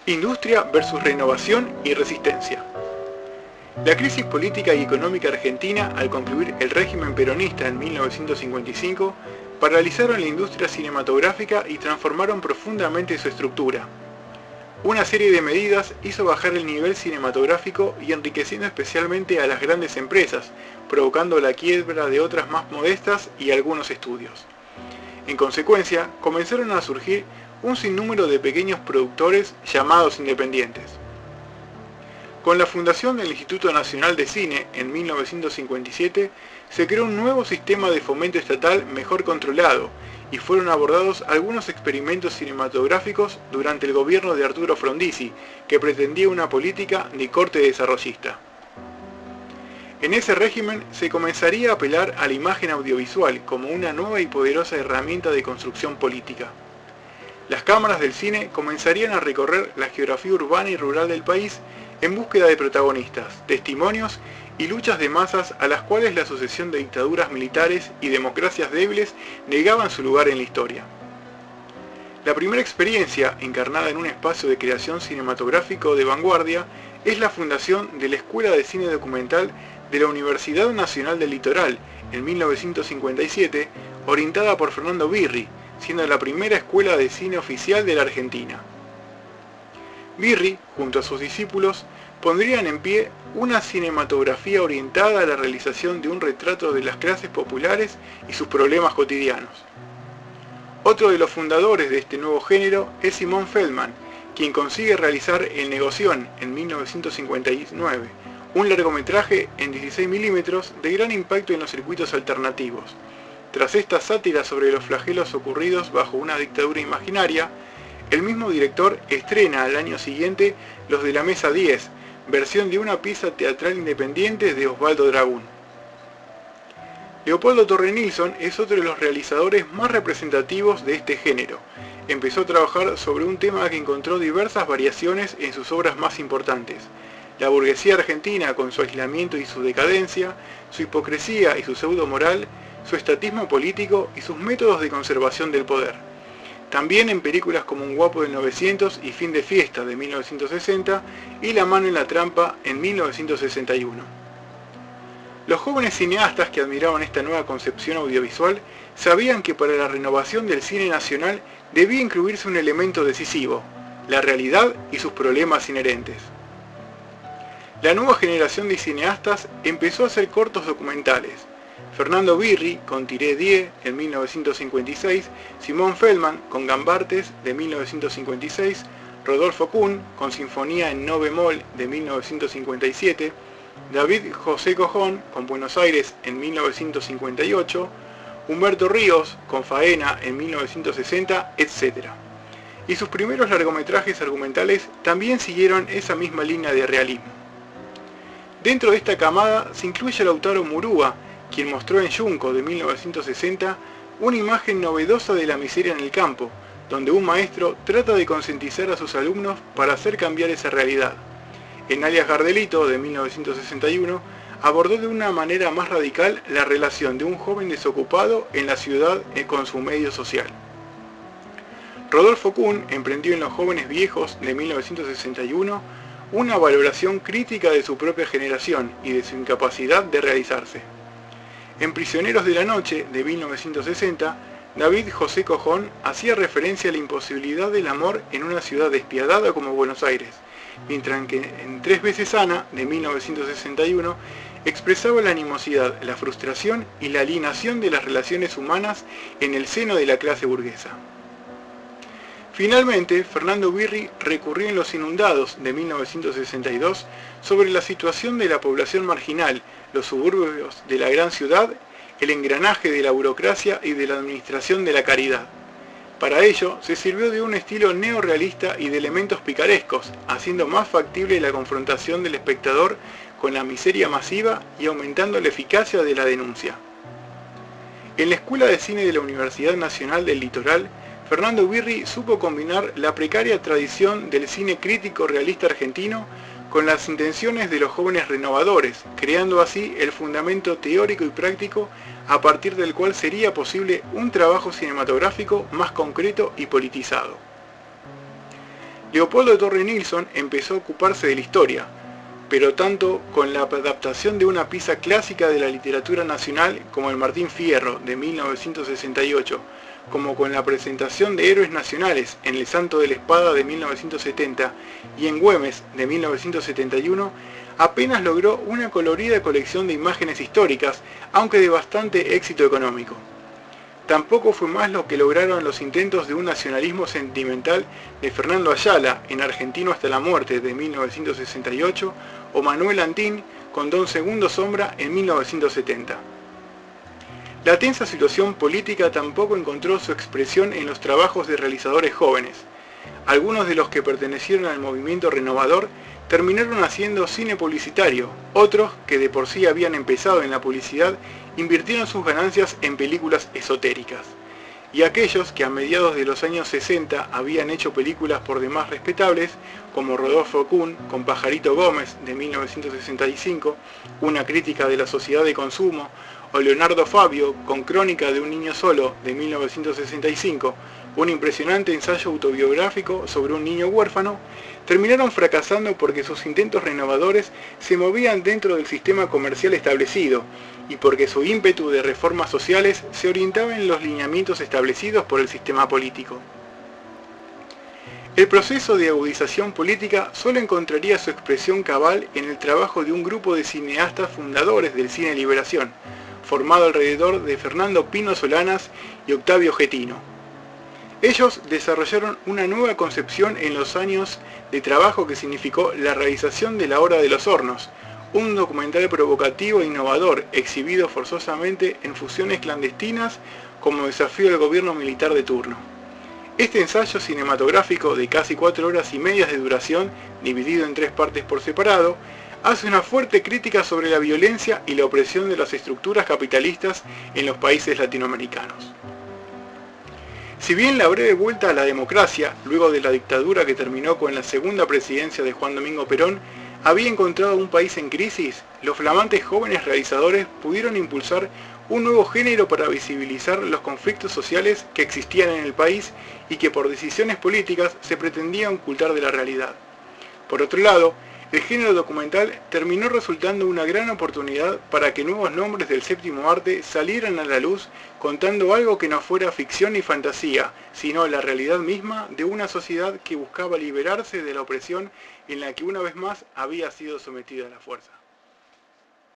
Industria versus renovación y resistencia. La crisis política y económica argentina, al concluir el régimen peronista en 1955, paralizaron la industria cinematográfica y transformaron profundamente su estructura. Una serie de medidas hizo bajar el nivel cinematográfico y enriqueciendo especialmente a las grandes empresas, provocando la quiebra de otras más modestas y algunos estudios. En consecuencia, comenzaron a surgir un sinnúmero de pequeños productores llamados independientes. Con la fundación del Instituto Nacional de Cine en 1957, se creó un nuevo sistema de fomento estatal mejor controlado y fueron abordados algunos experimentos cinematográficos durante el gobierno de Arturo Frondizi, que pretendía una política de corte desarrollista. En ese régimen se comenzaría a apelar a la imagen audiovisual como una nueva y poderosa herramienta de construcción política. Las cámaras del cine comenzarían a recorrer la geografía urbana y rural del país en búsqueda de protagonistas, testimonios y luchas de masas a las cuales la sucesión de dictaduras militares y democracias débiles negaban su lugar en la historia. La primera experiencia encarnada en un espacio de creación cinematográfico de vanguardia es la fundación de la Escuela de Cine Documental de la Universidad Nacional del Litoral en 1957, orientada por Fernando Birri, siendo la primera escuela de cine oficial de la Argentina. Birri, junto a sus discípulos, pondrían en pie una cinematografía orientada a la realización de un retrato de las clases populares y sus problemas cotidianos. Otro de los fundadores de este nuevo género es Simón Feldman, quien consigue realizar El Negoción en 1959, un largometraje en 16 milímetros de gran impacto en los circuitos alternativos. Tras esta sátira sobre los flagelos ocurridos bajo una dictadura imaginaria, el mismo director estrena al año siguiente Los de la Mesa 10, versión de una pieza teatral independiente de Osvaldo Dragún. Leopoldo Torre Nilsson es otro de los realizadores más representativos de este género. Empezó a trabajar sobre un tema que encontró diversas variaciones en sus obras más importantes: la burguesía argentina con su aislamiento y su decadencia, su hipocresía y su pseudo-moral, su estatismo político y sus métodos de conservación del poder. También en películas como Un guapo del 900 y Fin de fiesta de 1960 y La mano en la trampa en 1961. Los jóvenes cineastas que admiraban esta nueva concepción audiovisual sabían que para la renovación del cine nacional debía incluirse un elemento decisivo: la realidad y sus problemas inherentes. La nueva generación de cineastas empezó a hacer cortos documentales. Fernando Birri con Tiré Die en 1956, Simón Feldman con Gambartes de 1956, Rodolfo Kuhn con Sinfonía en No bemol de 1957, David José Cojón con Buenos Aires en 1958, Humberto Ríos con Faena en 1960, etc. Y sus primeros largometrajes argumentales también siguieron esa misma línea de realismo. Dentro de esta camada se incluye a Lautaro Murúa, quien mostró en Yunco de 1960 una imagen novedosa de la miseria en el campo, donde un maestro trata de concientizar a sus alumnos para hacer cambiar esa realidad. En Alias Gardelito de 1961 abordó de una manera más radical la relación de un joven desocupado en la ciudad con su medio social. Rodolfo Kuhn emprendió en Los jóvenes viejos de 1961 una valoración crítica de su propia generación y de su incapacidad de realizarse. En Prisioneros de la noche de 1960, David José Cojón hacía referencia a la imposibilidad del amor en una ciudad despiadada como Buenos Aires, mientras que en Tres veces Ana de 1961 expresaba la animosidad, la frustración y la alienación de las relaciones humanas en el seno de la clase burguesa. Finalmente, Fernando Birri recurrió en Los inundados de 1962 sobre la situación de la población marginal, los suburbios de la gran ciudad, el engranaje de la burocracia y de la administración de la caridad. Para ello, se sirvió de un estilo neorrealista y de elementos picarescos, haciendo más factible la confrontación del espectador con la miseria masiva y aumentando la eficacia de la denuncia. En la Escuela de Cine de la Universidad Nacional del Litoral, Fernando Birri supo combinar la precaria tradición del cine crítico realista argentino con las intenciones de los jóvenes renovadores, creando así el fundamento teórico y práctico a partir del cual sería posible un trabajo cinematográfico más concreto y politizado. Leopoldo Torre Nilsson empezó a ocuparse de la historia, pero tanto con la adaptación de una pieza clásica de la literatura nacional como el Martín Fierro de 1968, como con la presentación de Héroes Nacionales en El Santo de la Espada de 1970 y en Güemes de 1971, apenas logró una colorida colección de imágenes históricas, aunque de bastante éxito económico. Tampoco fue más lo que lograron los intentos de un nacionalismo sentimental de Fernando Ayala en Argentino hasta la muerte de 1968 o Manuel Antín con Don Segundo Sombra en 1970. La tensa situación política tampoco encontró su expresión en los trabajos de realizadores jóvenes. Algunos de los que pertenecieron al movimiento renovador terminaron haciendo cine publicitario, otros, que de por sí habían empezado en la publicidad, invirtieron sus ganancias en películas esotéricas. Y aquellos que a mediados de los años 60 habían hecho películas por demás respetables, como Rodolfo Kuhn con Pajarito Gómez de 1965, una crítica de la sociedad de consumo, o Leonardo Fabio con Crónica de un niño solo de 1965, un impresionante ensayo autobiográfico sobre un niño huérfano, terminaron fracasando porque sus intentos renovadores se movían dentro del sistema comercial establecido y porque su ímpetu de reformas sociales se orientaba en los lineamientos establecidos por el sistema político. El proceso de agudización política solo encontraría su expresión cabal en el trabajo de un grupo de cineastas fundadores del cine liberación, formado alrededor de Fernando Pino Solanas y Octavio Getino. Ellos desarrollaron una nueva concepción en los años de trabajo que significó la realización de La Hora de los Hornos, un documental provocativo e innovador exhibido forzosamente en fusiones clandestinas como desafío al gobierno militar de turno. Este ensayo cinematográfico de casi 4 horas y media de duración, dividido en 3 partes por separado, hace una fuerte crítica sobre la violencia y la opresión de las estructuras capitalistas en los países latinoamericanos. Si bien la breve vuelta a la democracia, luego de la dictadura que terminó con la segunda presidencia de Juan Domingo Perón, había encontrado un país en crisis, los flamantes jóvenes realizadores pudieron impulsar un nuevo género para visibilizar los conflictos sociales que existían en el país y que por decisiones políticas se pretendían ocultar de la realidad. Por otro lado, el género documental terminó resultando una gran oportunidad para que nuevos nombres del séptimo arte salieran a la luz contando algo que no fuera ficción ni fantasía, sino la realidad misma de una sociedad que buscaba liberarse de la opresión en la que una vez más había sido sometida a la fuerza.